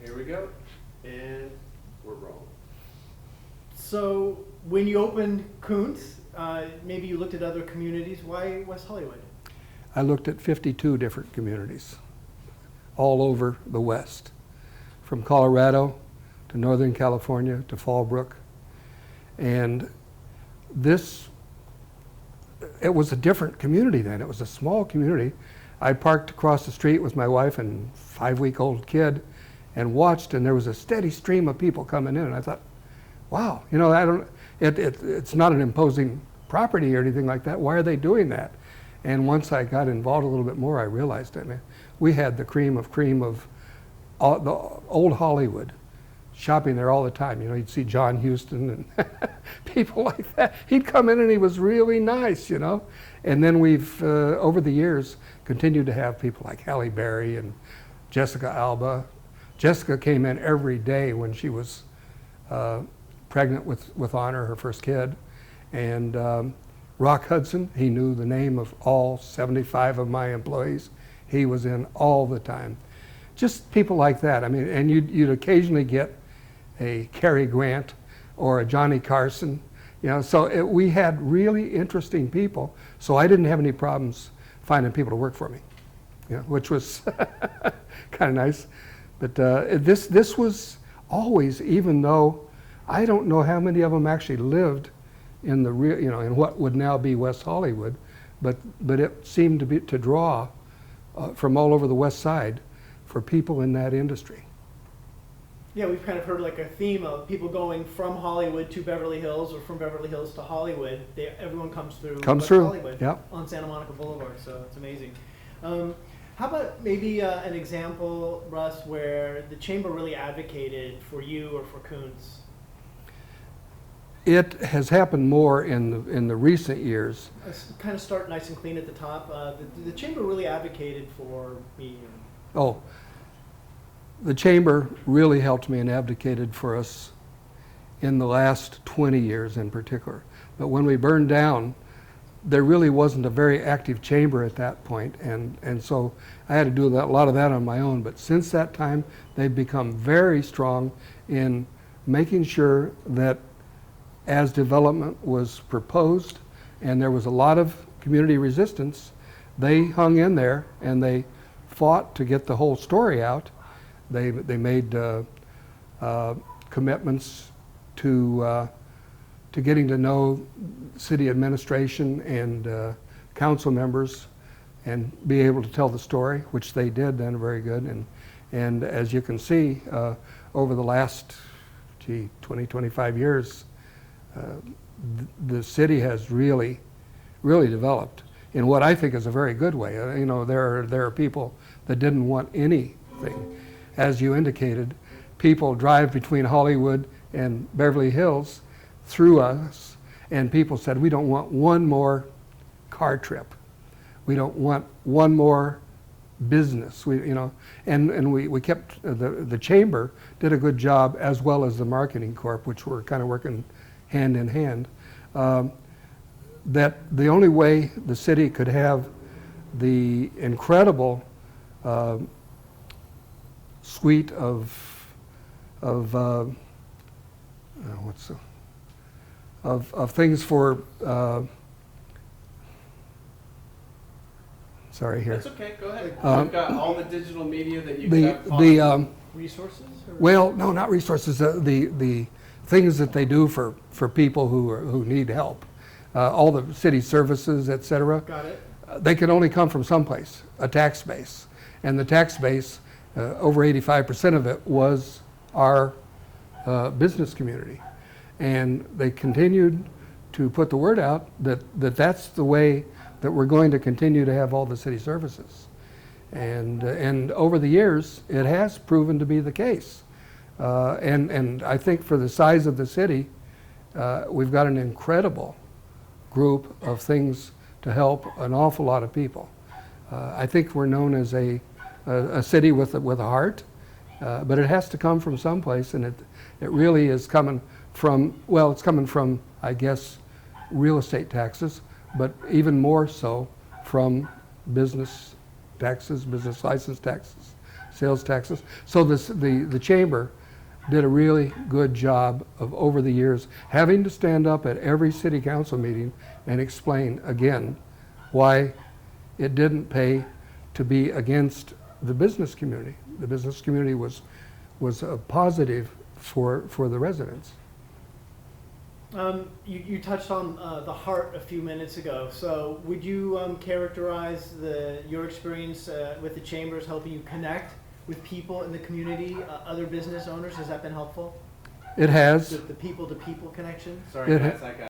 Here we go. And we're rolling. So when you opened Kuntz, maybe you looked at other communities. Why West Hollywood? I looked at 52 different communities all over the West, from Colorado to Northern California to Fallbrook. And it was a different community then. It was a small community. I parked across the street with my wife and 5-week-old kid and watched, and there was a steady stream of people coming in. And I thought, wow, it's not an imposing property or anything like that. Why are they doing that? And once I got involved a little bit more, I realized, we had the cream of all, the old Hollywood shopping there all the time. You'd see John Huston and people like that. He'd come in and he was really nice, And then we've, over the years, continued to have people like Halle Berry and Jessica Alba. Jessica came in every day when she was pregnant with Honor, her first kid. And Rock Hudson, he knew the name of all 75 of my employees. He was in all the time. Just people like that. And you'd occasionally get a Cary Grant or a Johnny Carson. So we had really interesting people. So I didn't have any problems finding people to work for me, which was kind of nice. But this was always, even though I don't know how many of them actually lived in the real, in what would now be West Hollywood, but it seemed to draw from all over the West Side for people in that industry. Yeah, we've kind of heard like a theme of people going from Hollywood to Beverly Hills or from Beverly Hills to Hollywood. Everyone comes through West Hollywood on Santa Monica Boulevard, so it's amazing. How about maybe an example, Russ, where the Chamber really advocated for you or for Kuntz? It has happened more in the recent years. Let's kind of start nice and clean at the top. The Chamber really advocated for me. Oh, the Chamber really helped me and advocated for us in the last 20 years in particular. But when we burned down, there really wasn't a very active Chamber at that point, and so I had to do a lot of that on my own. But since that time, they've become very strong in making sure that as development was proposed, and there was a lot of community resistance, they hung in there and they fought to get the whole story out. They made commitments to getting to know city administration and council members and be able to tell the story, which they did then very good. And as you can see, over the last 20, 25 years, the city has really developed in what I think is a very good way. There are people that didn't want anything. As you indicated, people drive between Hollywood and Beverly Hills through us, and people said, we don't want one more car trip. We don't want one more business. We kept, the Chamber did a good job, as well as the Marketing Corp, which were kind of working hand in hand, that the only way the city could have the incredible suite of things for sorry here. That's okay. Go ahead. You've got all the digital media that you have. Resources? Well, no, not resources. The things that they do for people who need help. All the city services, et cetera. Got it. They can only come from someplace, a tax base. And the tax base, over 85% of it was our business community. And they continued to put the word out that that's the way that we're going to continue to have all the city services. And over the years, it has proven to be the case. And I think for the size of the city, we've got an incredible group of things to help an awful lot of people. I think we're known as a city with a heart, but it has to come from someplace, and it really is coming from, well, it's coming from, I guess, real estate taxes, but even more so from business taxes, business license taxes. sales taxes. So the chamber did a really good job of, over the years, having to stand up at every city council meeting and explain again why it didn't pay to be against the business community. The business community was a positive for the residents. You touched on the heart a few minutes ago. So would you characterize your experience with the chambers helping you connect with people in the community, other business owners? Has that been helpful? It has. The people-to-people connection? Sorry It guys, I got